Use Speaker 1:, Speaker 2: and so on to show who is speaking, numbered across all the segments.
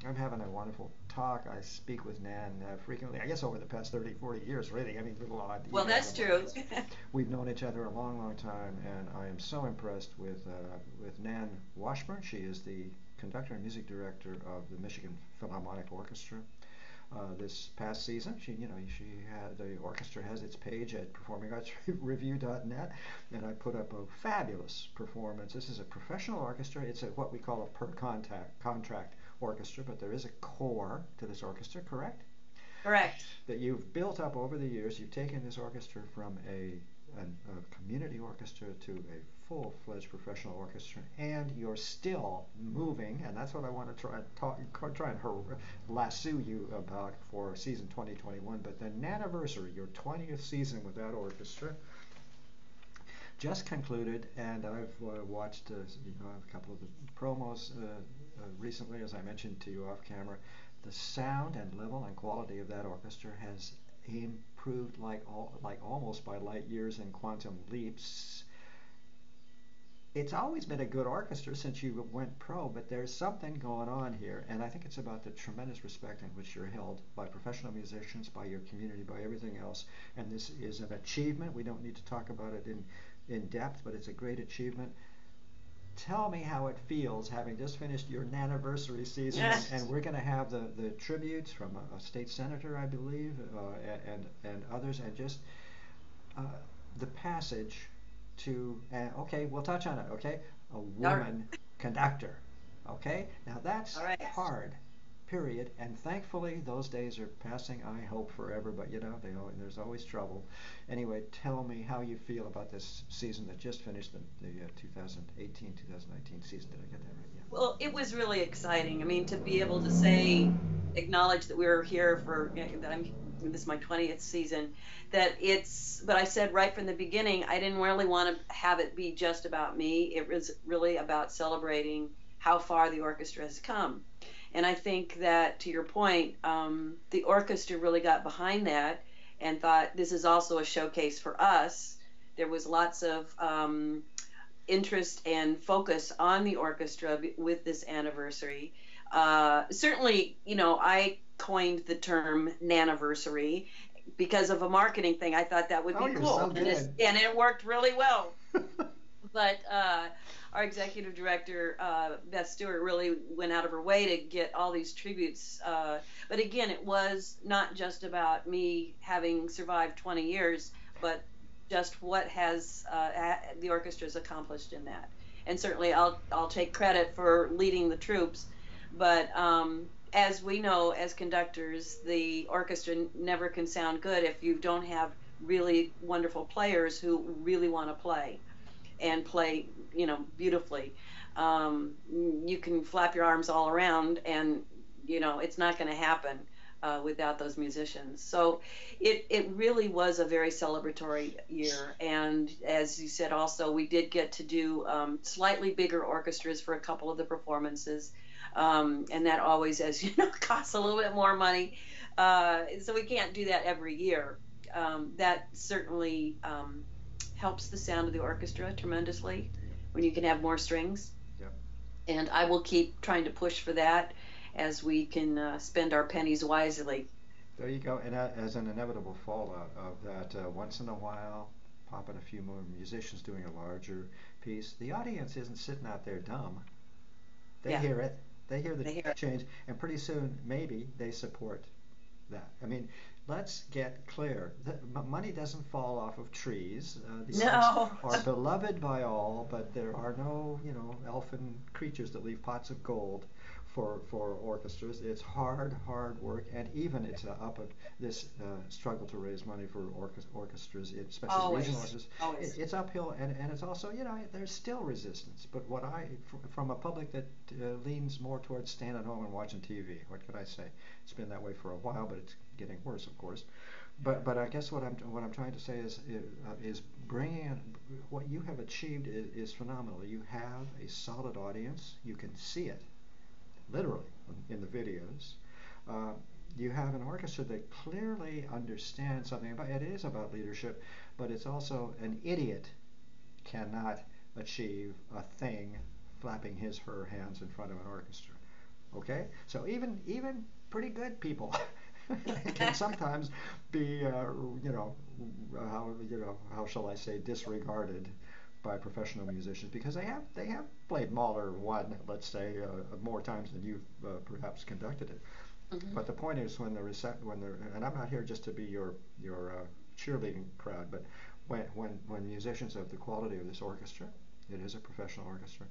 Speaker 1: I'm having a wonderful talk. I speak with Nan frequently, I guess over the past 30, 40 years, really. I mean, little odd
Speaker 2: Well,
Speaker 1: details
Speaker 2: that's
Speaker 1: of
Speaker 2: true.
Speaker 1: this. We've known each other a long, long time, and I am so impressed with Nan Washburn. She is the conductor and music director of the Michigan Philharmonic Orchestra. This past season, she had the orchestra has its page at performingartsreview.net, and I put up a fabulous performance. This is a professional orchestra. It's what we call a per contact contract orchestra, but there is a core to this orchestra, correct?
Speaker 2: Correct.
Speaker 1: That you've built up over the years. You've taken this orchestra from a community orchestra to a full-fledged professional orchestra, and you're still moving, and that's what I want to try and lasso you about for season 2021. But the anniversary, your 20th season with that orchestra, just concluded, and I've watched a couple of the promos recently, as I mentioned to you off camera. The sound and level and quality of that orchestra has improved like almost by light years and quantum leaps. It's always been a good orchestra since you went pro, but there's something going on here, and I think it's about the tremendous respect in which you're held by professional musicians, by your community, by everything else. And this is an achievement. We don't need to talk about it in depth, but it's a great achievement. Tell me how it feels having just finished your anniversary season, and we're going to have the tributes from a state senator, I believe, and others, and just uh, the passage to okay, we'll touch on it. Okay, a
Speaker 2: All right.
Speaker 1: woman conductor. Okay, now that's
Speaker 2: All right.
Speaker 1: hard. Period. And thankfully, those days are passing. I hope forever, but there's always trouble. Anyway, tell me how you feel about this season that just finished, the 2018-2019 season. Did I get that right? Yeah.
Speaker 2: Well, it was really exciting. I mean, to be able to say, acknowledge that we were here for, that this is my 20th season, but I said right from the beginning, I didn't really want to have it be just about me. It was really about celebrating how far the orchestra has come. And I think that, to your point, the orchestra really got behind that and thought this is also a showcase for us. There was lots of interest and focus on the orchestra with this anniversary. Certainly, I coined the term "naniversary" because of a marketing thing. I thought that would
Speaker 1: Oh,
Speaker 2: be
Speaker 1: you're
Speaker 2: cool,
Speaker 1: so good.
Speaker 2: and it worked really well. But our executive director, Beth Stewart, really went out of her way to get all these tributes. But again, it was not just about me having survived 20 years, but just what has the orchestra's accomplished in that. And certainly, I'll take credit for leading the troops. But as we know, as conductors, the orchestra never can sound good if you don't have really wonderful players who really want to play and play, beautifully. You can flap your arms all around, and it's not going to happen without those musicians. So it really was a very celebratory year. And as you said, also we did get to do slightly bigger orchestras for a couple of the performances, and that always, as you know, costs a little bit more money. So we can't do that every year. That certainly helps the sound of the orchestra tremendously when you can have more strings.
Speaker 1: Yep.
Speaker 2: And I will keep trying to push for that as we can spend our pennies wisely.
Speaker 1: There you go. And as an inevitable fallout of that, once in a while, popping a few more musicians doing a larger piece, the audience isn't sitting out there dumb. They
Speaker 2: Yeah,
Speaker 1: hear it. They hear the
Speaker 2: they hear it.
Speaker 1: change, and pretty soon, maybe they support that. I mean, let's get clear. Money doesn't fall off of trees. The arts
Speaker 2: No.
Speaker 1: are beloved by all, but there are no, elfin creatures that leave pots of gold for orchestras. It's hard, hard work, and even it's up of this struggle to raise money for orchestras, especially regional
Speaker 2: Always.
Speaker 1: orchestras.
Speaker 2: Always.
Speaker 1: It's uphill, and it's also, there's still resistance. But from a public that leans more towards staying at home and watching TV, what could I say? It's been that way for a while, but it's getting worse, of course. But I guess what I'm trying to say is bringing in what you have achieved is phenomenal. You have a solid audience. You can see it literally in the videos. Uh, you have an orchestra that clearly understands something about it. It is about leadership, but it's also an idiot cannot achieve a thing flapping his her hands in front of an orchestra. Okay, so even pretty good people can sometimes be, how shall I say, disregarded by professional musicians because they have played Mahler one, let's say, more times than you've perhaps conducted it.
Speaker 2: Hmm.
Speaker 1: But the point is when they're, and I'm not here just to be your cheerleading crowd, but when musicians of the quality of this orchestra, it is a professional orchestra,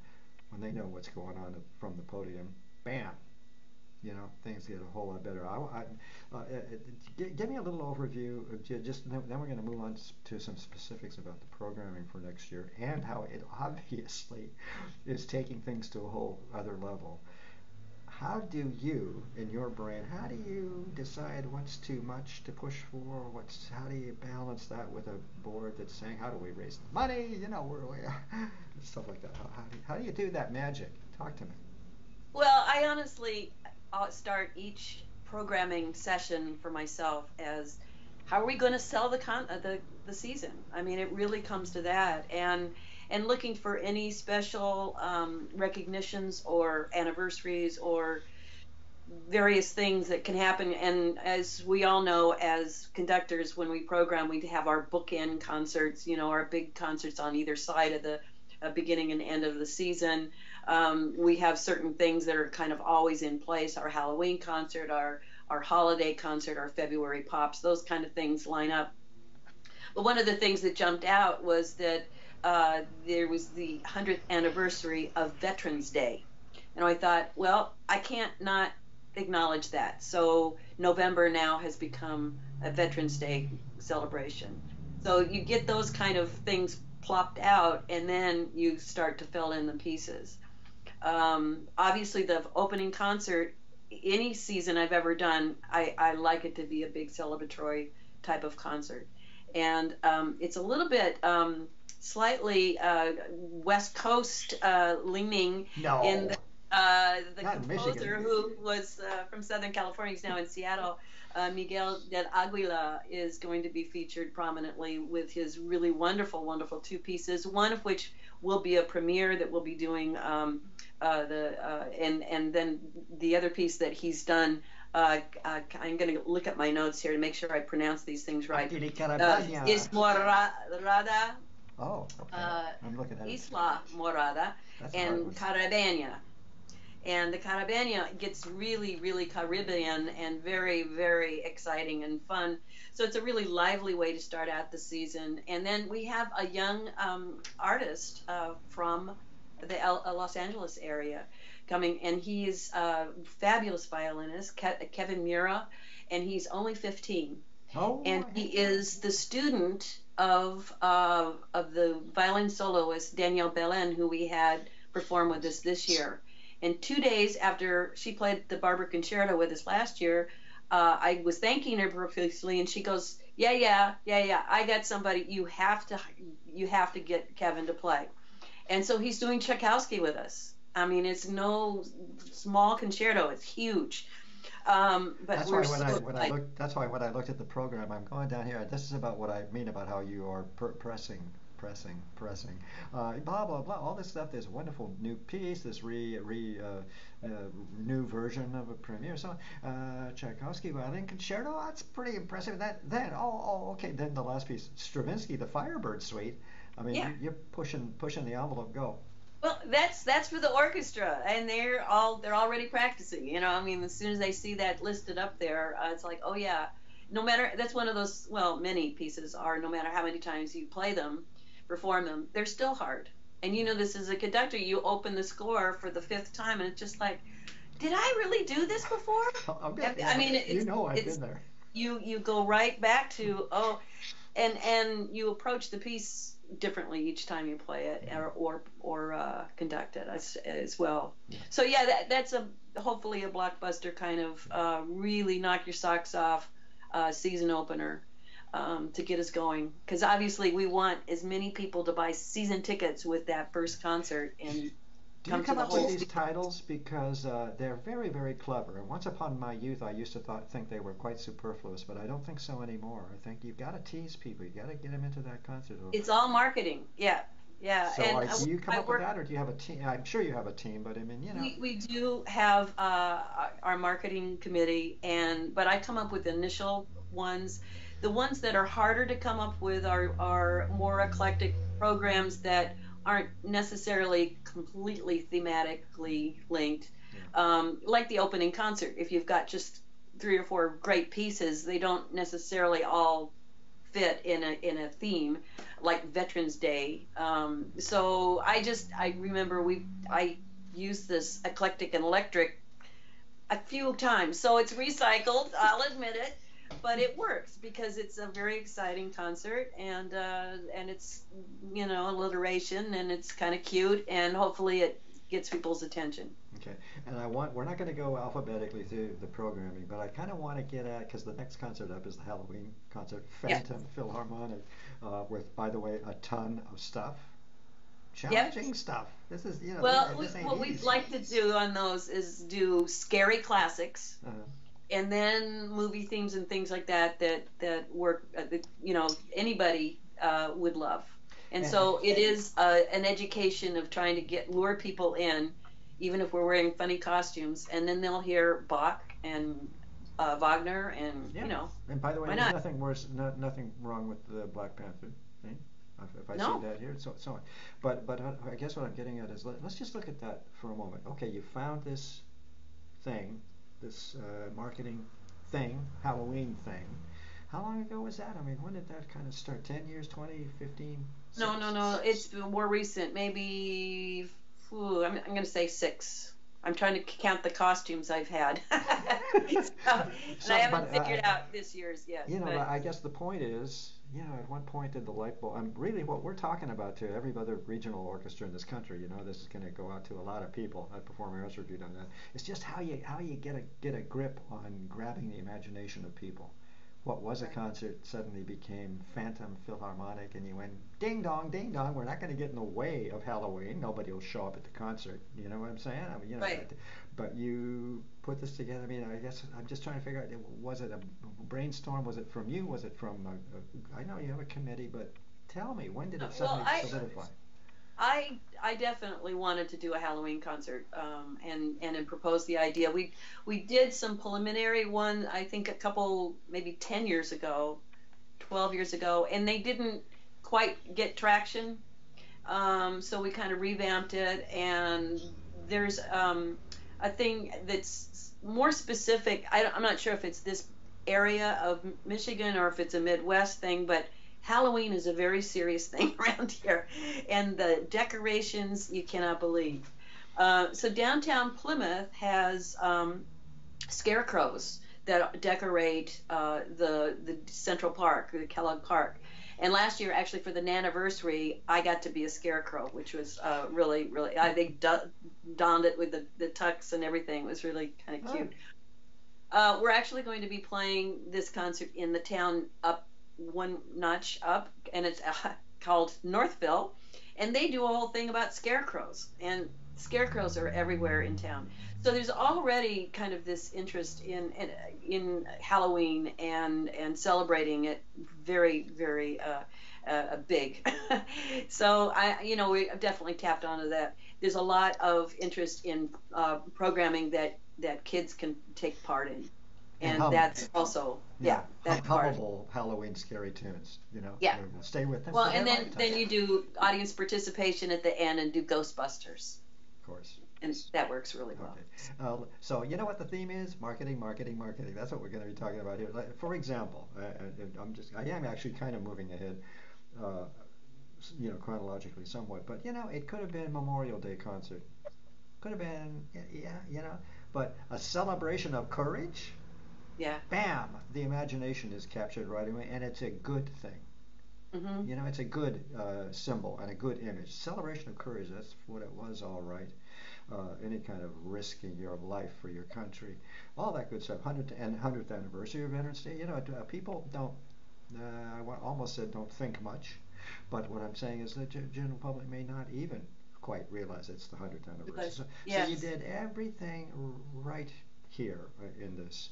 Speaker 1: when they know what's going on from the podium, bam, things get a whole lot better. Give me a little overview. Just then we're going to move on to some specifics about the programming for next year and how it obviously is taking things to a whole other level. How do you, in your brain, how do you decide what's too much to push for? How do you balance that with a board that's saying, how do we raise the money? Where we stuff like that. How do you do that magic? Talk to me.
Speaker 2: Well, I honestly start each programming session for myself as how are we going to sell the season? I mean, it really comes to that, and looking for any special recognitions or anniversaries or various things that can happen. And as we all know, as conductors, when we program, we have our bookend concerts, our big concerts on either side of the beginning and end of the season. We have certain things that are kind of always in place, our Halloween concert, our holiday concert, our February pops, those kind of things line up. But one of the things that jumped out was that there was the 100th anniversary of Veterans Day. And I thought, well, I can't not acknowledge that. So November now has become a Veterans Day celebration. So you get those kind of things plopped out, and then you start to fill in the pieces. Obviously, the opening concert, any season I've ever done, I like it to be a big celebratory type of concert. And it's a little bit slightly West Coast leaning in
Speaker 1: No,
Speaker 2: the
Speaker 1: not in
Speaker 2: composer
Speaker 1: Michigan.
Speaker 2: who was from Southern California, he's now in Seattle. Miguel del Aguila is going to be featured prominently with his really wonderful, wonderful two pieces. One of which will be a premiere that we'll be doing, and then the other piece that he's done. I'm going to look at my notes here to make sure I pronounce these things right.
Speaker 1: Atili
Speaker 2: Is
Speaker 1: Carabagna.
Speaker 2: Morada,
Speaker 1: Oh, okay.
Speaker 2: uh,
Speaker 1: I'm looking at it.
Speaker 2: Isla Morada,
Speaker 1: That's a hard
Speaker 2: and
Speaker 1: one.
Speaker 2: Carabania. And the Carabania gets really, really Caribbean and very, very exciting and fun. So it's a really lively way to start out the season. And then we have a young artist from the Los Angeles area coming, and he's a fabulous violinist, Kevin Mura, and he's only 15.
Speaker 1: Oh,
Speaker 2: And he is the student of the violin soloist Danielle Belen, who we had perform with us this year. And 2 days after she played the Barber Concerto with us last year, I was thanking her profusely, and she goes, "Yeah, yeah, yeah, yeah. I got somebody. You have to get Kevin to play." And so he's doing Tchaikovsky with us. I mean, it's no small concerto; it's huge. But
Speaker 1: that's why
Speaker 2: we're so
Speaker 1: when I
Speaker 2: excited.
Speaker 1: look that's why when I looked at the program, I'm going down here. This is about what I mean about how you are pressing. Blah blah blah. All this stuff. There's a wonderful new piece. This new version of a premiere song. Tchaikovsky violin concerto. That's pretty impressive. Okay. Then the last piece, Stravinsky, the Firebird Suite. I mean,
Speaker 2: Yeah.
Speaker 1: you're pushing the envelope. Go.
Speaker 2: Well, that's for the orchestra, and they're already practicing. I mean, as soon as they see that listed up there, it's like, oh yeah. No matter that's one of those. Well, many pieces are. No matter how many times you play them, perform them, they're still hard. And this as a conductor, you open the score for the fifth time, and it's just like, did I really do this before? I mean,
Speaker 1: I've
Speaker 2: it's
Speaker 1: been there.
Speaker 2: you go right back to and you approach the piece differently each time you play it or conduct it as well.
Speaker 1: Yeah.
Speaker 2: So yeah, that's a hopefully a blockbuster kind of really knock your socks off season opener to get us going. Because obviously we want as many people to buy season tickets with that first concert and
Speaker 1: Do you
Speaker 2: come to
Speaker 1: come
Speaker 2: the
Speaker 1: up with
Speaker 2: whole
Speaker 1: these
Speaker 2: season.
Speaker 1: titles because they're very, very clever? And once upon my youth, I used to think they were quite superfluous, but I don't think so anymore. I think you've got to tease people. You got to get them into that concert.
Speaker 2: It's all marketing, yeah. Yeah,
Speaker 1: So
Speaker 2: and
Speaker 1: do you come
Speaker 2: I
Speaker 1: up with
Speaker 2: work.
Speaker 1: that, or do you have a team? I'm sure you have a team, but I mean,
Speaker 2: We do have our marketing committee, and but I come up with initial ones. The ones that are harder to come up with are more eclectic programs that aren't necessarily completely thematically linked,
Speaker 1: yeah.
Speaker 2: like the opening concert. If you've got just three or four great pieces, they don't necessarily all fit in a theme like Veterans Day. So I remember I used this eclectic and electric a few times, so it's recycled. I'll admit it, but it works because it's a very exciting concert, and it's alliteration, and it's kind of cute, and hopefully it gets people's attention.
Speaker 1: Okay, and we're not going to go alphabetically through the programming, but I kind of want to get at, because the next concert up is the Halloween concert,
Speaker 2: Yeah.
Speaker 1: Phantom Philharmonic, with, by the way, a ton of stuff,
Speaker 2: Yep.
Speaker 1: challenging stuff. This is,
Speaker 2: Well,
Speaker 1: this ain't
Speaker 2: what we'd
Speaker 1: easy.
Speaker 2: like to do on those is do scary classics,
Speaker 1: Uh,
Speaker 2: and then movie themes and things like that work that anybody would love. And
Speaker 1: and,
Speaker 2: so it is an education of trying to get lure people in, even if we're wearing funny costumes, and then they'll hear Bach and Wagner, and
Speaker 1: yeah, and by the way,
Speaker 2: why
Speaker 1: there's
Speaker 2: not?
Speaker 1: nothing worse, nothing wrong with the Black Panther thing. If I see
Speaker 2: No.
Speaker 1: that here, so on. But I guess what I'm getting at is let's just look at that for a moment. Okay, you found this thing, this marketing thing, Halloween thing. How long ago was that? I mean, when did that kind of start? 10 years, 20, 15,
Speaker 2: No, no,
Speaker 1: 6?
Speaker 2: no. It's more recent. Maybe, I'm going to say 6. I'm trying to count the costumes I've had. And I
Speaker 1: So,
Speaker 2: haven't
Speaker 1: but
Speaker 2: figured out this year's yet.
Speaker 1: but
Speaker 2: But
Speaker 1: I guess the point is, at what point did the light bulb? Really, what we're talking about to every other regional orchestra in this country, this is going to go out to a lot of people. Performing Arts Review done that. It's just how you get a grip on grabbing the imagination of people. What was a
Speaker 2: right.
Speaker 1: concert suddenly became Phantom Philharmonic, and you went ding dong. We're not going to get in the way of Halloween. Nobody will show up at the concert. You know what I'm saying? I mean,
Speaker 2: Right.
Speaker 1: but you put this together. I mean, I guess I'm just trying to figure out, was it a brainstorm? Was it from you? Was it from I know you have a committee, but tell me, when did it
Speaker 2: Well,
Speaker 1: suddenly solidify?
Speaker 2: I definitely wanted to do a Halloween concert, and then proposed the idea. We did some preliminary one, I think a couple, maybe 10 years ago, 12 years ago, and they didn't quite get traction. So we kind of revamped it, and there's a thing that's more specific. I'm not sure if it's this area of Michigan or if it's a Midwest thing, but Halloween is a very serious thing around here, and the decorations you cannot believe. So downtown Plymouth has scarecrows that decorate the Central Park, the Kellogg Park. And last year, actually, for the anniversary, I got to be a scarecrow, which was really, really. I think donned it with the tux and everything. It was really kind of
Speaker 1: Oh,
Speaker 2: cute. We're actually going to be playing this concert in the town up one notch up, and it's called Northville, and they do a whole thing about scarecrows, and scarecrows are everywhere in town. So there's already kind of this interest in Halloween and celebrating it very very big. So we definitely tapped onto that. There's a lot of interest in programming that kids can take part in,
Speaker 1: and
Speaker 2: and that's also
Speaker 1: yeah,
Speaker 2: that's part.
Speaker 1: hummable Halloween scary tunes.
Speaker 2: Yeah.
Speaker 1: Will stay with them
Speaker 2: Well,
Speaker 1: for their
Speaker 2: and then
Speaker 1: lifetime.
Speaker 2: you do audience participation at the end and do Ghostbusters,
Speaker 1: Of course.
Speaker 2: and that works really well.
Speaker 1: Okay. So you know what the theme is? Marketing, marketing, marketing. That's what we're going to be talking about here. For example, I am actually kind of moving ahead, uh, chronologically somewhat. But it could have been Memorial Day concert. Could have been, yeah, But a celebration of courage.
Speaker 2: Yeah.
Speaker 1: Bam! The imagination is captured right away, and it's a good thing.
Speaker 2: Mhm.
Speaker 1: It's a good symbol and a good image. Celebration of courage, that's what it was, all right. Any kind of risking your life for your country, all that good stuff. 100th anniversary of Veterans Day. People don't, almost said don't think much, but what I'm saying is the general public may not even quite realize it's the 100th anniversary.
Speaker 2: Because
Speaker 1: So you
Speaker 2: yes.
Speaker 1: did everything right here in this,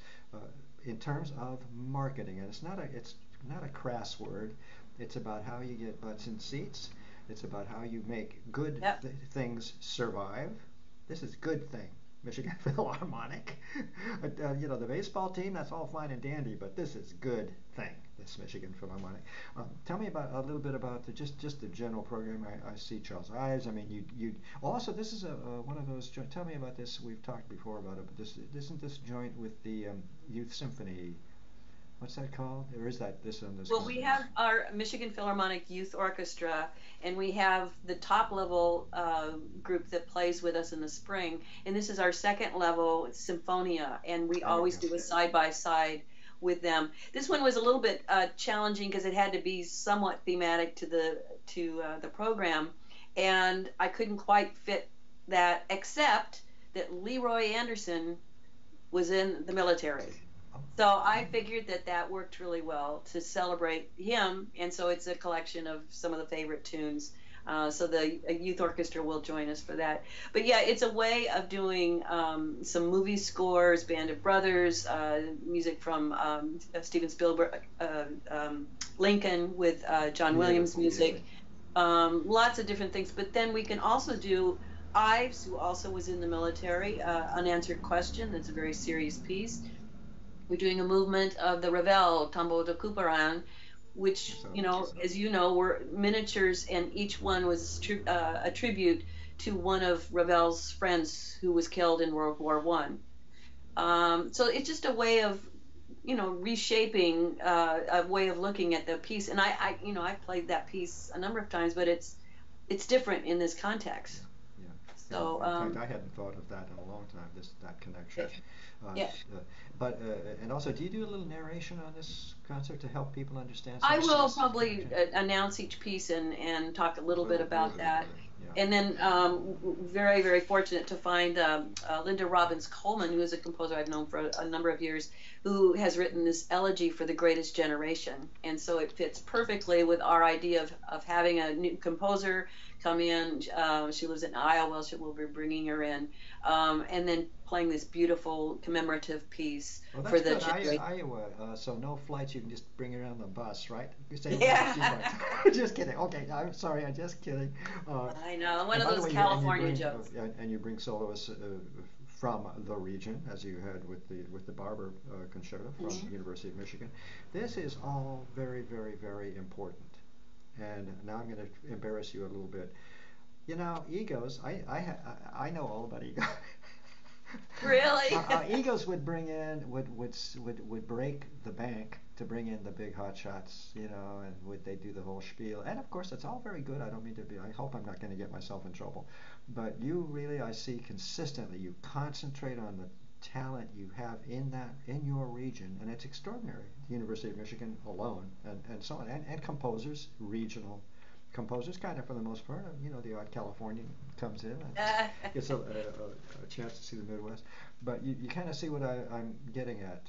Speaker 1: in terms of marketing, and it's not a crass word. It's about how you get butts in seats, It's about how you make good
Speaker 2: Yep.
Speaker 1: things survive. This is good thing. Michigan Philharmonic. The baseball team, that's all fine and dandy, but this is good thing, this Michigan Philharmonic. Tell me about a little bit about just the general program. I see Charles Ives. I mean, you also, this is one of those tell me about this. We've talked before about it, but this isn't this joint with the Youth Symphony. What's that called? Or is that this on this
Speaker 2: Well, we
Speaker 1: concert?
Speaker 2: have our Michigan Philharmonic Youth Orchestra, and we have the top level group that plays with us in the spring. And this is our second level, Symphonia, and we
Speaker 1: There you
Speaker 2: always
Speaker 1: go.
Speaker 2: do a side by side with them. This one was a little bit challenging because it had to be somewhat thematic to the program, and I couldn't quite fit that, except that Leroy Anderson was in the military. So I figured that that worked really well to celebrate him, and so it's a collection of some of the favorite tunes. So the youth orchestra will join us for that. But yeah, it's a way of doing some movie scores, Band of Brothers, music from Steven Spielberg, Lincoln with John Williams
Speaker 1: Beautiful
Speaker 2: music,
Speaker 1: music.
Speaker 2: lots of different things. But then we can also do Ives, who also was in the military, Unanswered Question. That's a very serious piece. We're doing a movement of the Ravel, Tombeau de Couperin, which,
Speaker 1: So,
Speaker 2: as you know, were miniatures, and each one was a tribute to one of Ravel's friends who was killed in World War One. So it's just a way of, reshaping a way of looking at the piece. And I've played that piece a number of times, but it's different in this context.
Speaker 1: yeah, yeah.
Speaker 2: So
Speaker 1: In fact, I hadn't thought of that in a long time. That connection.
Speaker 2: yeah.
Speaker 1: But and also, do you do a little narration on this concert to help people understand
Speaker 2: I
Speaker 1: something?
Speaker 2: will probably
Speaker 1: Okay.
Speaker 2: announce each piece and talk a little bit
Speaker 1: Little
Speaker 2: about
Speaker 1: bit about
Speaker 2: that.
Speaker 1: it. Yeah.
Speaker 2: And then very, very fortunate to find Linda Robbins Coleman, who is a composer I've known for a number of years, who has written this elegy for the greatest generation. And so it fits perfectly with our idea of having a new composer come in. She lives in Iowa, so we'll be bringing her in. And then playing this beautiful commemorative piece
Speaker 1: Well,
Speaker 2: for
Speaker 1: that's
Speaker 2: the
Speaker 1: good.
Speaker 2: generation.
Speaker 1: Iowa, so no flights. You can just bring her on the bus, right? You say,
Speaker 2: Yeah.
Speaker 1: just kidding. Okay, I'm sorry. I'm just kidding.
Speaker 2: I know, one
Speaker 1: And
Speaker 2: of
Speaker 1: by the
Speaker 2: those
Speaker 1: way,
Speaker 2: California jokes.
Speaker 1: and you bring soloists from the region, as you had with the Barber concerto from
Speaker 2: Mhm.
Speaker 1: the University of Michigan. This is all very, very, very important. And now I'm going to embarrass you a little bit. Egos. I know all about egos.
Speaker 2: Really?
Speaker 1: Egos would bring in would break the bank to bring in the big hot shots, and would they do the whole spiel? And of course, that's all very good. I don't mean to be. I hope I'm not going to get myself in trouble. But you really, I see consistently, you concentrate on the talent you have in your region, and it's extraordinary. The University of Michigan alone, and so on, and composers, regional composers, kind of for the most part. The odd Californian comes in and gets a chance to see the Midwest. But you kind of see what I'm getting at.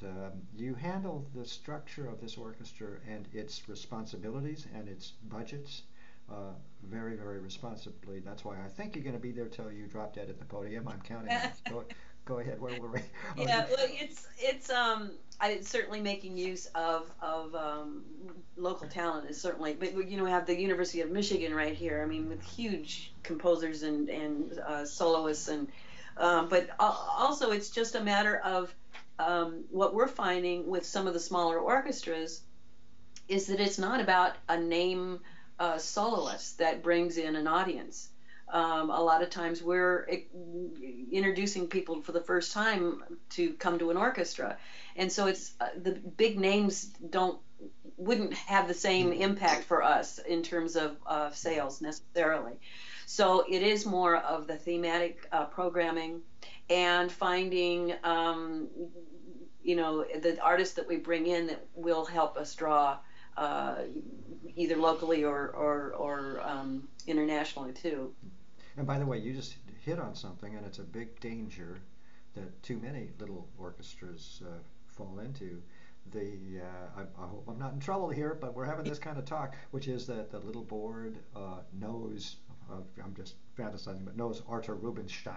Speaker 1: You handle the structure of this orchestra and its responsibilities and its budgets very, very responsibly. That's why I think you're going to be there till you drop dead at the podium. I'm counting on it. Go ahead. Where were we?
Speaker 2: Yeah, well, it's certainly making use of local talent is certainly, but we have the University of Michigan right here. I mean, with huge composers and soloists, and but also it's just a matter of what we're finding with some of the smaller orchestras is that it's not about a name soloist that brings in an audience. A lot of times we're introducing people for the first time to come to an orchestra, and so it's the big names wouldn't have the same impact for us in terms of sales necessarily. So it is more of the thematic programming and finding the artists that we bring in that will help us draw uh, either locally or internationally too.
Speaker 1: And by the way, you just hit on something, and it's a big danger that too many little orchestras fall into. I hope I'm not in trouble here, but we're having this kind of talk, which is that the little board knows, I'm just fantasizing, but knows Arthur Rubinstein,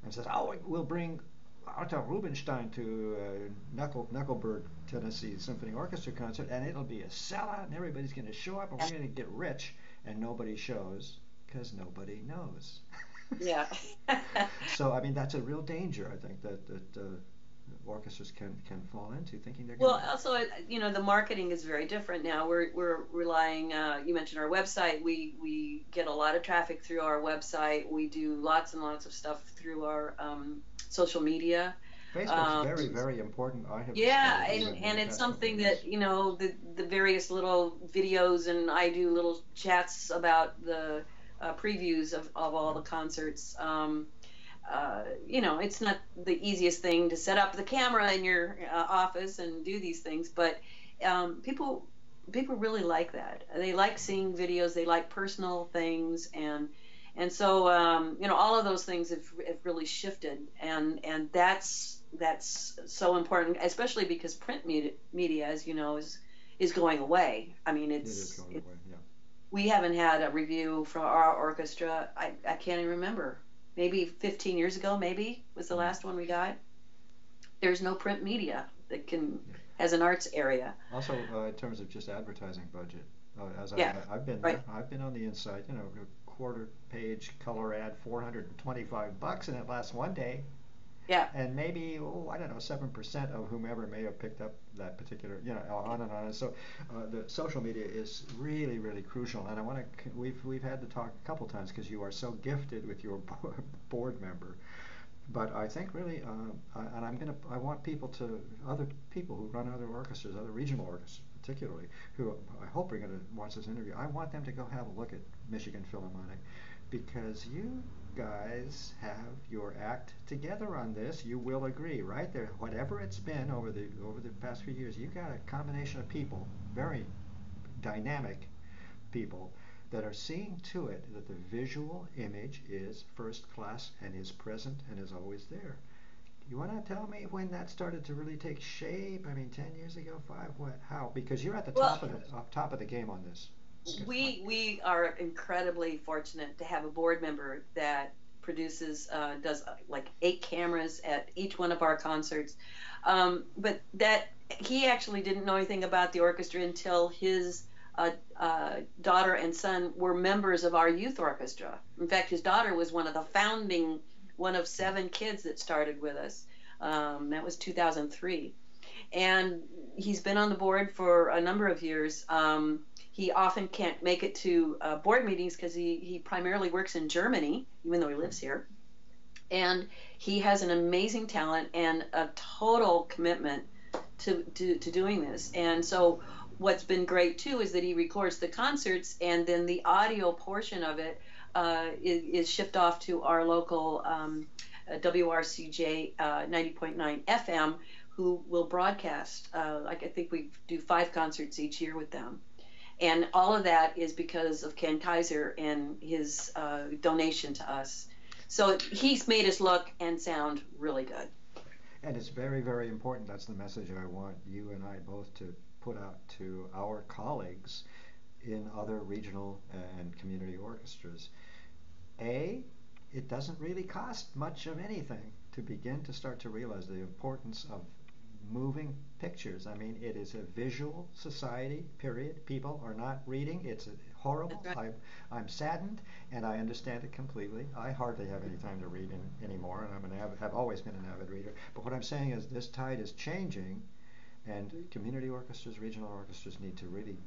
Speaker 1: and says, "Oh, we'll bring Arthur Rubinstein to Knuckleburg, Tennessee Symphony Orchestra concert, and it'll be a sellout, and everybody's going to show up, and we're going to get rich." and nobody shows because nobody knows.
Speaker 2: Yeah.
Speaker 1: So I mean that's a real danger I think that orchestras can fall into thinking they're going
Speaker 2: Well,
Speaker 1: to.
Speaker 2: also, the marketing is very different now. We're relying. You mentioned our website. We get a lot of traffic through our website. We do lots and lots of stuff through our social media.
Speaker 1: Facebook's
Speaker 2: Um,
Speaker 1: very, very important. I have
Speaker 2: yeah,
Speaker 1: discovered
Speaker 2: and
Speaker 1: even in
Speaker 2: and
Speaker 1: the
Speaker 2: it's
Speaker 1: past couple of
Speaker 2: something
Speaker 1: years.
Speaker 2: that the various little videos, and I do little chats about the previews of all
Speaker 1: Yeah,
Speaker 2: the concerts. It's not the easiest thing to set up the camera in your office and do these things, but people really like that. They like seeing videos. They like personal things, and so all of those things have really shifted, and that's so important, especially because print media, as you know, is going away. I mean,
Speaker 1: it is going away. Yeah.
Speaker 2: we haven't had a review from our orchestra. I can't even remember. Maybe 15 years ago, maybe was the
Speaker 1: Mm.
Speaker 2: last one we got. There's no print media that can
Speaker 1: Yeah.
Speaker 2: has an arts area.
Speaker 1: Also, in terms of just advertising budget, as
Speaker 2: Yeah,
Speaker 1: I've been
Speaker 2: right.
Speaker 1: there, I've been on the inside. A quarter page color ad, $425, and it lasts one day.
Speaker 2: Yeah.
Speaker 1: And maybe I don't know 7% of whomever may have picked up that particular on and on. And so the social media is really really crucial. And I want to we've had to talk a couple times because you are so gifted with your board member. But I think really, and I want people to other people who run other orchestras, other regional orchestras particularly, who I hope are going to watch this interview. I want them to go have a look at Michigan Philharmonic because you guys have your act together on this. You will agree, right? There, whatever it's been over the past few years, you've got a combination of people, very dynamic people, that are seeing to it that the visual image is first class and is present and is always there. You want to tell me when that started to really take shape? I mean, 10 years ago, five, what, how? Because you're at the
Speaker 2: Well,
Speaker 1: top of the game on this. Okay, fine.
Speaker 2: we are incredibly fortunate to have a board member that does like 8 cameras at each one of our concerts. But that he actually didn't know anything about the orchestra until his daughter and son were members of our youth orchestra. In fact, his daughter was one of 7 kids that started with us. That was 2003, and he's been on the board for a number of years. He often can't make it to board meetings because he primarily works in Germany, even though he lives here. And he has an amazing talent and a total commitment to doing this. And so, what's been great too is that he records the concerts, and then the audio portion of it is shipped off to our local WRCJ 90.9 FM, who will broadcast. Like I think we do 5 concerts each year with them. And all of that is because of Ken Kaiser and his donation to us. So he's made us look and sound really good.
Speaker 1: And it's very, very important. That's the message I want you and I both to put out to our colleagues in other regional and community orchestras. A, it doesn't really cost much of anything to begin to start to realize the importance of moving pictures. I mean, it is a visual society, period. People are not reading. It's horrible.
Speaker 2: That's right.
Speaker 1: I'm saddened, and I understand it completely. I hardly have any time to read anymore, and have always been an avid reader. But what I'm saying is this tide is changing, and community orchestras, regional orchestras need to really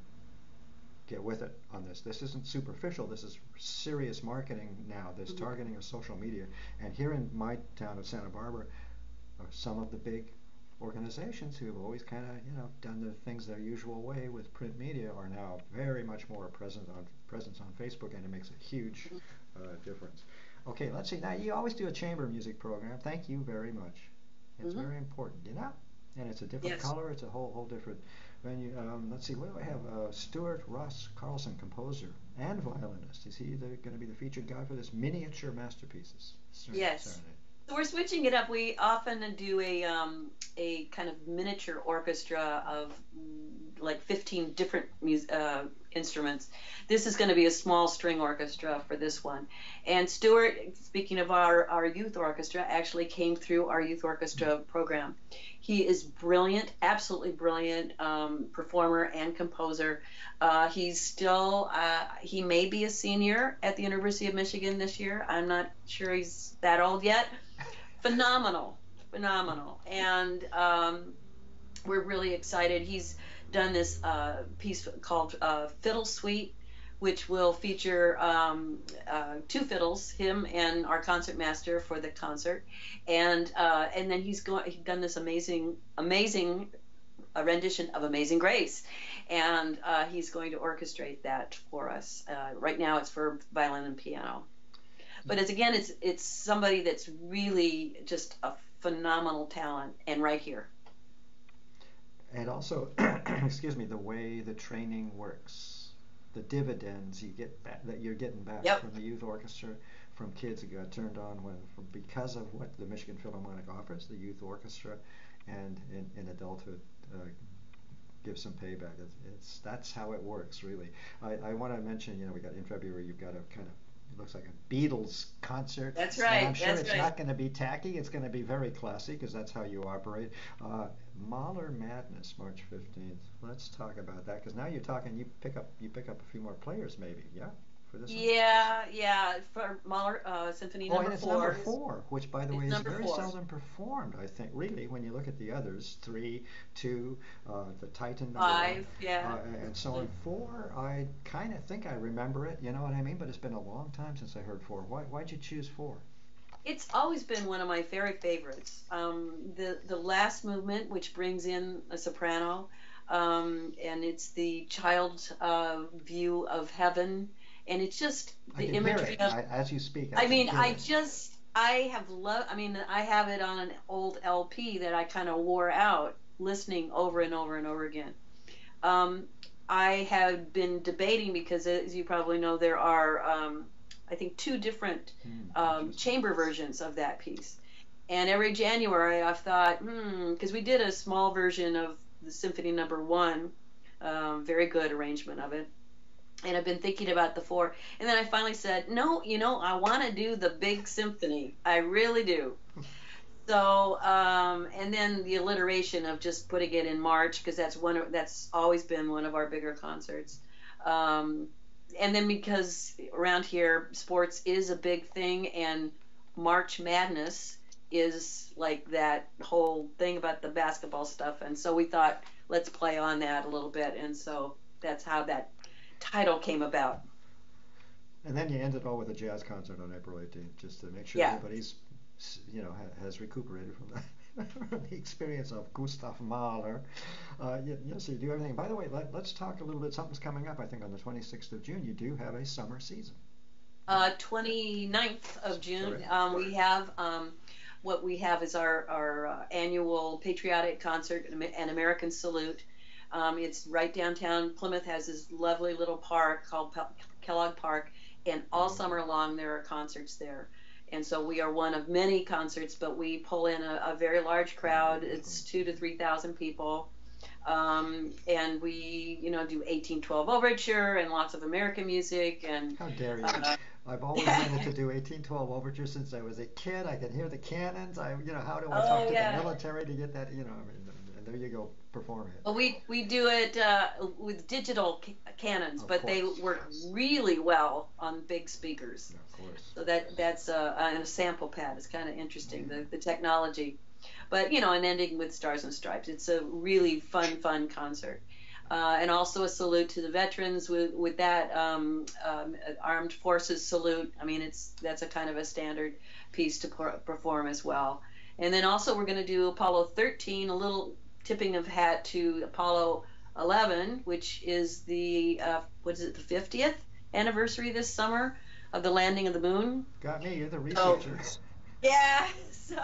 Speaker 1: get with it on this. This isn't superficial. This is serious marketing now. This
Speaker 2: Mm-hmm.
Speaker 1: targeting of social media. And here in my town of Santa Barbara, some of the big organizations who have always kind of done the things their usual way with print media are now very much more presence on Facebook, and it makes a huge difference. Okay, let's see. Now you always do a chamber music program. Thank you very much. It's
Speaker 2: Mm-hmm.
Speaker 1: very important, and it's a different
Speaker 2: Yes.
Speaker 1: color. It's a whole different venue. Let's see. What do I have? Stuart Ross Carlson, composer and violinist. Is he going to be the featured guy for this miniature masterpieces
Speaker 2: Yes.
Speaker 1: serenade?
Speaker 2: So we're switching it up. We often do a kind of miniature orchestra of like 15 different instruments. This is going to be a small string orchestra for this one. And Stuart, speaking of our youth orchestra, actually came through our youth orchestra program. He is brilliant, absolutely brilliant performer and composer. He's still, he may be a senior at the University of Michigan this year. I'm not sure he's that old yet. Phenomenal, phenomenal. And we're really excited. He's done this piece called Fiddle Suite, which will feature two fiddles, him and our concertmaster for the concert, and then he's done this amazing rendition of Amazing Grace, and he's going to orchestrate that for us. Right now, it's for violin and piano, but it's somebody that's really just a phenomenal talent, and right here.
Speaker 1: And also, excuse me, the way the training works, the dividends you get back, that you're getting back from the youth orchestra, from kids who got turned on because of what the Michigan Philharmonic offers, the youth orchestra, and in adulthood gives some payback. That's how it works, really. I want to mention, we got in February, you've got a kind of, it looks like a Beatles concert.
Speaker 2: That's right.
Speaker 1: And I'm sure it's
Speaker 2: right.
Speaker 1: not going to be tacky. It's going to be very classy because that's how you operate. Mahler Madness, March 15th. Let's talk about that because now you're talking. You pick up a few more players, maybe. Yeah, for this one.
Speaker 2: Yeah. For Mahler Symphony
Speaker 1: and
Speaker 2: number
Speaker 1: it's
Speaker 2: 4.
Speaker 1: number 4, which by the way is very
Speaker 2: 4.
Speaker 1: seldom performed. I think really when you look at the others, 3, 2, the Titan number
Speaker 2: 5,
Speaker 1: 1,
Speaker 2: yeah,
Speaker 1: and so on. 4, I kind of think I remember it. You know what I mean? But it's been a long time since I heard 4. Why'd you choose 4?
Speaker 2: It's always been one of my very favorites. The last movement, which brings in a soprano, and it's the child's view of heaven, and it's just the imagery of.
Speaker 1: As you speak.
Speaker 2: I have it on an old LP that I kind of wore out listening over and over and over again. I have been debating because, as you probably know, there are. I think 2 different chamber versions of that piece. And every January I've thought, because we did a small version of the Symphony number 1, very good arrangement of it. And I've been thinking about the 4. And then I finally said, no, I want to do the big symphony. I really do. So, and then the alliteration of just putting it in March, because that's always been one of our bigger concerts. And then because around here sports is a big thing, and March Madness is like that whole thing about the basketball stuff, and so we thought let's play on that a little bit, and so that's how that title came about.
Speaker 1: And then you end it all with a jazz concert on April 18th, just to make sure everybody's has recuperated from that. The experience of Gustav Mahler. Yes, you do everything. By the way, let's talk a little bit. Something's coming up, I think, on the 26th of June. You do have a summer season.
Speaker 2: 29th of June. We have what we have is our annual patriotic concert, an American Salute. It's right downtown. Plymouth has this lovely little park called Kellogg Park, and all summer long there are concerts there. And so we are one of many concerts, but we pull in a very large crowd. It's 2,000 to 3,000 people. And we, do 1812 Overture and lots of American music. And
Speaker 1: how dare you? I've always wanted to do 1812 Overture since I was a kid. I can hear the cannons. How do I talk to the military to get that? And there you go, performing it.
Speaker 2: Well, we do it with digital cannons, but they work really well on big speakers.
Speaker 1: Yeah, of course.
Speaker 2: So that's a sample pad. It's kind of interesting, the technology. But, and ending with Stars and Stripes. It's a really fun concert. And also a salute to the veterans with that Armed Forces salute. I mean, that's a kind of a standard piece to perform as well. And then also we're going to do Apollo 13, a little tipping of hat to Apollo 11, which is the, the 50th anniversary this summer of the landing of the moon.
Speaker 1: Got me, you're the researcher.
Speaker 2: So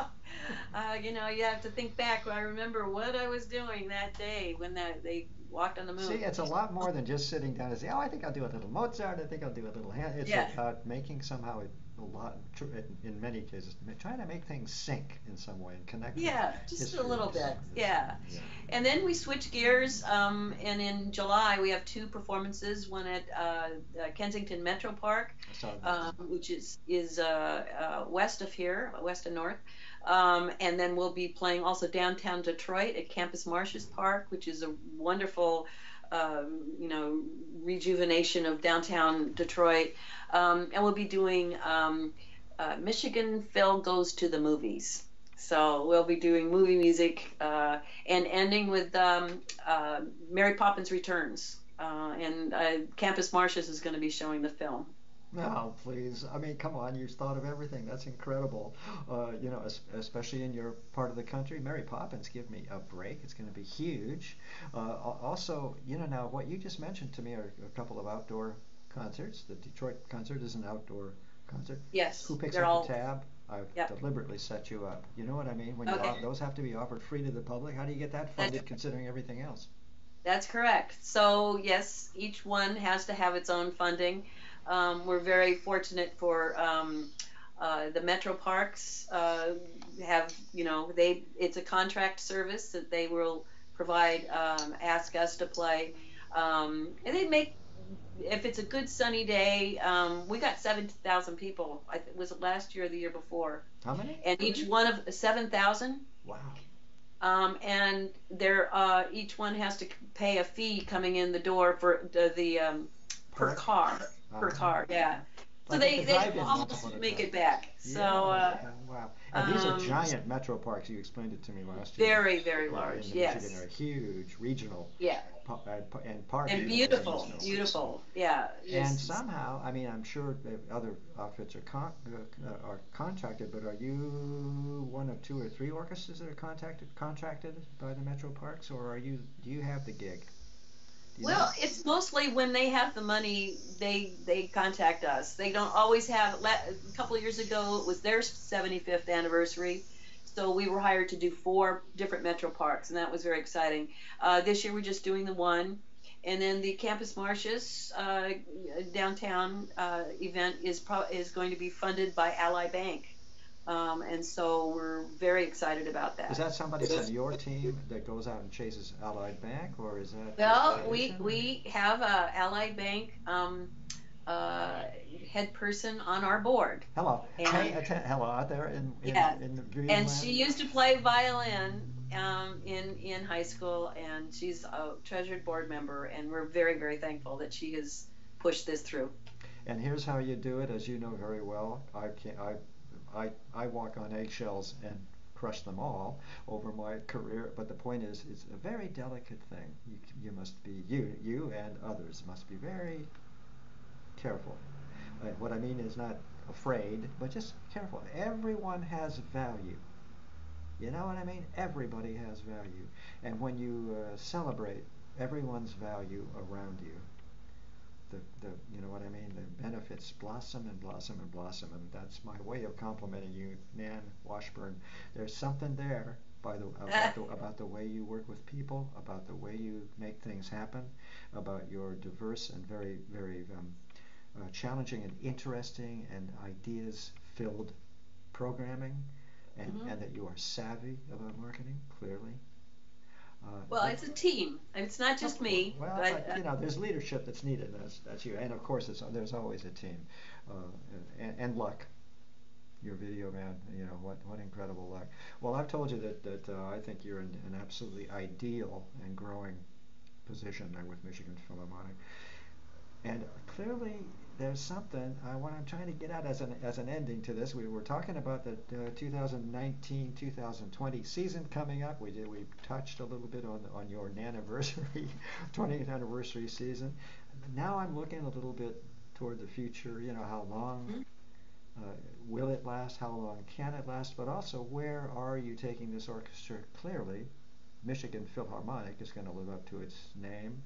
Speaker 2: you have to think back. I remember what I was doing that day when they walked on the moon.
Speaker 1: See, it's a lot more than just sitting down and say, I think I'll do a little Mozart, I think I'll do a little It's about making somehow a lot, in many cases, trying to make things sync in some way and connect with
Speaker 2: Yeah, just a little
Speaker 1: history.
Speaker 2: bit. Yeah.
Speaker 1: Yeah.
Speaker 2: And then we switch gears, and in July we have two performances. One at Kensington Metro Park,
Speaker 1: I saw that.
Speaker 2: which is west of here, west and north. And then we'll be playing also downtown Detroit at Campus Martius Park, which is a wonderful, you know, rejuvenation of downtown Detroit. And we'll be doing Michigan Phil Goes to the Movies. So we'll be doing movie music and ending with Mary Poppins Returns. And Campus Martius is going to be showing the film.
Speaker 1: No, please. I mean, come on. You've thought of everything. That's incredible. You know, especially in your part of the country. Mary Poppins, give me a break. It's going to be huge. Also, you know, now what you just mentioned to me are a couple of outdoor concerts. The Detroit concert is an outdoor concert.
Speaker 2: Yes,
Speaker 1: Who picks
Speaker 2: they're
Speaker 1: up
Speaker 2: all.
Speaker 1: the tab? I've
Speaker 2: Yep.
Speaker 1: deliberately set you up. You know what I mean? When
Speaker 2: Okay.
Speaker 1: those have to be offered free to the public, how do you get that
Speaker 2: That's
Speaker 1: funded considering everything else?
Speaker 2: That's correct. So yes, each one has to have its own funding. We're very fortunate for the metro parks have, you know, it's a contract service that they will provide, ask us to play, and they make, if it's a good sunny day, we got 7,000 people. Was it last year or the year before?
Speaker 1: How many?
Speaker 2: And each one of 7,000.
Speaker 1: Wow.
Speaker 2: And they're each one has to pay a fee coming in the door for the per
Speaker 1: Park?
Speaker 2: car, per
Speaker 1: Uh-huh.
Speaker 2: car, yeah. So
Speaker 1: Like at the
Speaker 2: they
Speaker 1: drive-in once
Speaker 2: almost
Speaker 1: upon a
Speaker 2: make
Speaker 1: time.
Speaker 2: it back. So
Speaker 1: Yeah, wow. And these are
Speaker 2: um,
Speaker 1: giant metro parks. You explained it to me last year.
Speaker 2: very, very
Speaker 1: Yeah,
Speaker 2: large.
Speaker 1: in the Michigan
Speaker 2: Yes,
Speaker 1: area, huge regional
Speaker 2: yeah,
Speaker 1: and park
Speaker 2: and
Speaker 1: even.
Speaker 2: beautiful, beautiful. Yeah,
Speaker 1: And
Speaker 2: just
Speaker 1: somehow, I mean, I'm sure that other outfits are contracted, but are you one of two or three orchestras that are contracted by the metro parks, or do you have the gig? Do you know?
Speaker 2: well, it's mostly when they have the money, they contact us. They don't always have. A couple of years ago, it was their 75th anniversary, so we were hired to do four different metro parks, and that was very exciting. This year, we're just doing the one, and then the Campus Martius downtown event is going to be funded by Ally Bank, and so we're very excited about
Speaker 1: Is
Speaker 2: that.
Speaker 1: that somebody from your team that goes out and chases Allied Bank, or is that just
Speaker 2: Well, we
Speaker 1: tradition?
Speaker 2: we have a Allied Bank uh, head person on our board,
Speaker 1: Hello, hey,
Speaker 2: and
Speaker 1: hello out there
Speaker 2: yeah,
Speaker 1: in the viewing
Speaker 2: and she
Speaker 1: land.
Speaker 2: used to play violin in high school, and she's a treasured board member, and we're very very thankful that she has pushed this through.
Speaker 1: And here's how you do it, as you know very well. I can't, I walk on eggshells and crush them all over my career. But the point is, it's a very delicate thing. You must be you and others must be very careful. What I mean is not afraid, but just careful. Everyone has value. You know what I mean? Everybody has value. And when you celebrate everyone's value around you, you know what I mean? The benefits blossom and blossom and blossom, and that's my way of complimenting you, Nan Washburn. There's something there about the way you work with people, about the way you make things happen, about your diverse and very very challenging and interesting and ideas filled programming,
Speaker 2: Hmm.
Speaker 1: and that you are savvy about marketing clearly.
Speaker 2: Well, it's a team, and it's not
Speaker 1: Of
Speaker 2: just
Speaker 1: course.
Speaker 2: me,
Speaker 1: Well,
Speaker 2: but
Speaker 1: but you know, there's leadership that's needed. That's you, and of course, there's always a team, and luck. Your video man, you know what incredible luck. Well, I've told you that I think you're in an absolutely ideal and growing position there with Michigan Philharmonic. And clearly, there's something what I'm trying to get at as an ending to this. We were talking about the 2019-2020 season coming up. We touched a little bit on your anniversary, 20th anniversary season. Now I'm looking a little bit toward the future. You know, how long uh, will it last? How long can it last? But also, where are you taking this orchestra? Clearly, Michigan Philharmonic is going to live up to its name.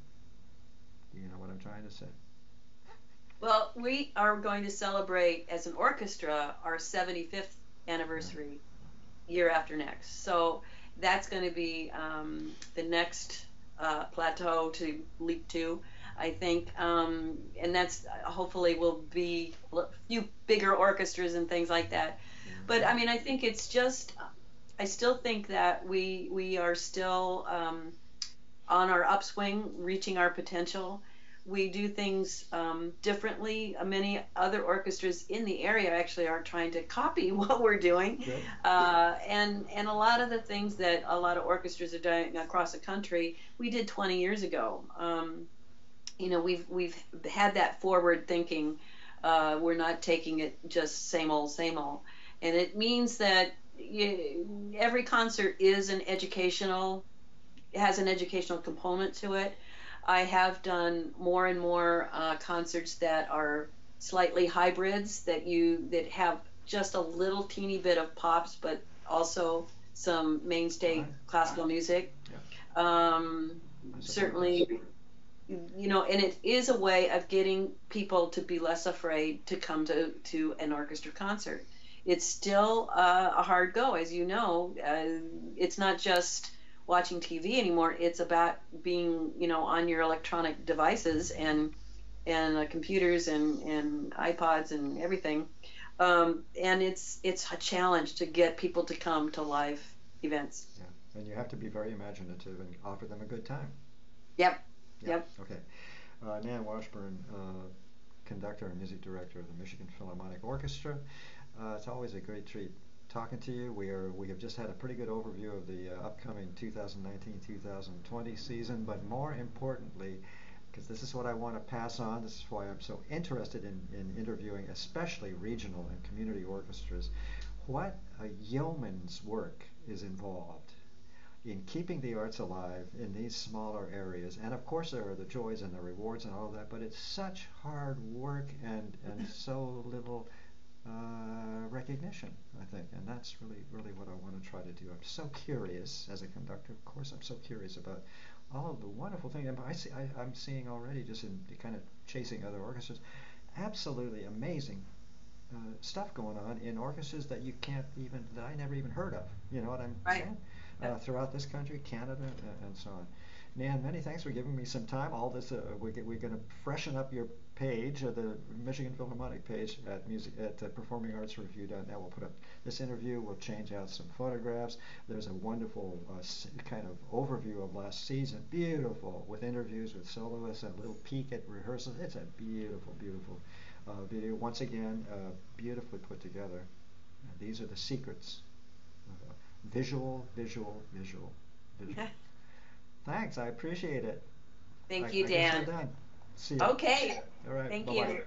Speaker 1: You know what I'm trying to say.
Speaker 2: well, we are going to celebrate as an orchestra our 75th
Speaker 1: Yeah.
Speaker 2: anniversary year after next. So that's going to be the next plateau to leap to. I think, and that's hopefully will be a few bigger orchestras and things like that. But I mean, I think it's just, I still think that we are still on our upswing, reaching our potential. We do things differently. Many other orchestras in the area actually are trying to copy what we're doing, and a lot of the things that a lot of orchestras are doing across the country, we did 20 years ago. We've had that forward thinking. We're not taking it just same old, and it means that every concert is an educational, has an educational component to it. I have done more and more concerts that are slightly hybrids that have just a little teeny bit of pops, but also some mainstay classical music. Certainly, and it is a way of getting people to be less afraid to come to an orchestra concert. It's still a hard go, as you know. It's not just watching TV anymore. It's about being, on your electronic devices and computers and iPods and everything. And it's a challenge to get people to come to live events.
Speaker 1: Yeah, and you have to be very imaginative and offer them a good time.
Speaker 2: Yep.
Speaker 1: Okay. Nan Washburn, conductor and music director of the Michigan Philharmonic Orchestra. It's always a great treat talking to you. We have just had a pretty good overview of the upcoming 2019-2020 season, but more importantly, because this is what I want to pass on, this is why I'm so interested in interviewing especially regional and community orchestras, what a yeoman's work is involved in keeping the arts alive in these smaller areas. And of course there are the joys and the rewards and all of that, but it's such hard work and so little recognition, I think, and that's really what I want to try to do. I'm so curious as a conductor, of course. I'm so curious about all of the wonderful things. I'm seeing already, just in kind of chasing other orchestras, absolutely amazing stuff going on in orchestras that I never even heard of. You know what I'm saying? Throughout this country, Canada, and so on. Nan, many thanks for giving me some time. All this, we're going to freshen up your page, the Michigan Philharmonic page at performingartsreview.net. We'll put up this interview. We'll change out some photographs. There's a wonderful kind of overview of last season, beautiful, with interviews with soloists and a little peek at rehearsals. It's a beautiful, beautiful video. Once again, beautifully put together. These are the secrets. Visual. Thanks, I appreciate it.
Speaker 2: Thank you, Dan.
Speaker 1: I guess we're done. See you.
Speaker 2: Okay.
Speaker 1: All right.
Speaker 2: Thank
Speaker 1: Bye-bye.
Speaker 2: you.